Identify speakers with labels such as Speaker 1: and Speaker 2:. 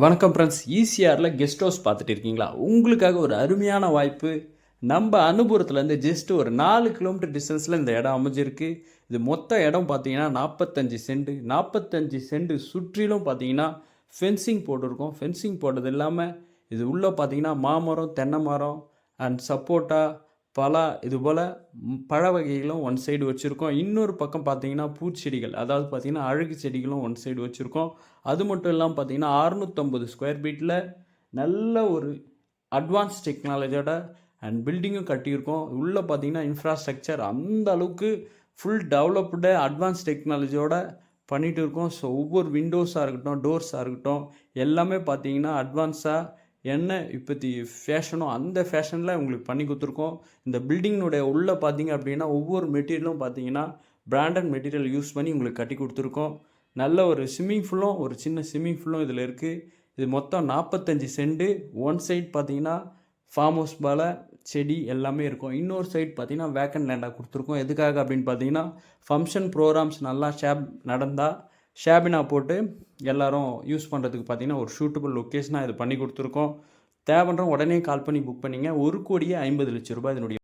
Speaker 1: வணக்கம் friends. ஈசிஆரில் guest house பார்த்துட்டு இருக்கீங்களா? உங்களுக்காக ஒரு அருமையான வாய்ப்பு. நம்ம அனுபவத்துலேருந்து ஜஸ்ட் ஒரு 4 கிலோமீட்டர் டிஸ்டன்ஸில் இந்த இடம் அமைஞ்சிருக்கு. இது மொத்த இடம் பார்த்தீங்கன்னா 45 சென்ட். 45 சென்ட் சுற்றிலும் பார்த்தீங்கன்னா ஃபென்சிங் போட்டிருக்கோம். ஃபென்சிங் போட்டது இல்லாமல் இது உள்ளே பார்த்தீங்கன்னா மாமரம், தென்னை மரம் அண்ட் சப்போட்டா, பலா இது போல் பழ வகைகளும் ஒன் சைடு வச்சுருக்கோம். இன்னொரு பக்கம் பார்த்தீங்கன்னா பூச்செடிகள், அதாவது பார்த்தீங்கன்னா அழகு செடிகளும் ஒன் சைடு வச்சுருக்கோம். அது மட்டும் இல்லாமல் பார்த்தீங்கன்னா 650 ஸ்கொயர் ஃபீட்டில் நல்ல ஒரு அட்வான்ஸ் டெக்னாலஜியோட அண்ட் பில்டிங்கும் கட்டியிருக்கோம். உள்ளே பார்த்தீங்கன்னா இன்ஃப்ராஸ்ட்ரக்சர் அந்த அளவுக்கு ஃபுல் டெவலப்டு அட்வான்ஸ் டெக்னாலஜியோட பண்ணிகிட்டு இருக்கோம். ஸோ ஒவ்வொரு விண்டோஸாக இருக்கட்டும், டோர்ஸாக இருக்கட்டும், எல்லாமே பார்த்தீங்கன்னா அட்வான்ஸாக என்ன இப்போத்தி ஃபேஷனோ அந்த ஃபேஷனில் உங்களுக்கு பண்ணி கொடுத்துருக்கோம். இந்த பில்டிங்கினுடைய உள்ளே பார்த்தீங்க அப்படின்னா ஒவ்வொரு மெட்டீரியலும் பார்த்தீங்கன்னா பிராண்டட் மெட்டீரியல் யூஸ் பண்ணி உங்களுக்கு கட்டி கொடுத்துருக்கோம். நல்ல ஒரு ஸ்விம்மிங் ஃபூலும், ஒரு சின்ன ஸ்விம்மிங் ஃபூலும் இதில் இருக்குது. இது மொத்தம் 45 சென்ட்டு. ஒன் சைட் பார்த்தீங்கன்னா ஃபார்ம் ஹவுஸ் போல் செடி எல்லாமே இருக்கும். இன்னொரு சைட் பார்த்தீங்கன்னா வேக்கன்ட் லேண்டாக கொடுத்துருக்கோம். எதுக்காக அப்படின்னு பார்த்தீங்கன்னா ஃபங்க்ஷன் ப்ரோக்ராம்ஸ் நல்லா நடந்தால் ஷேபினா போட்டு எல்லோரும் யூஸ் பண்ணுறதுக்கு பார்த்தீங்கன்னா ஒரு சூட்டபிள் லொக்கேஷனாக இது பண்ணி கொடுத்துருக்கோம். தேவைன்றவங்க உடனே கால் பண்ணி புக் பண்ணிங்க. 1,50,00,000 இதனுடைய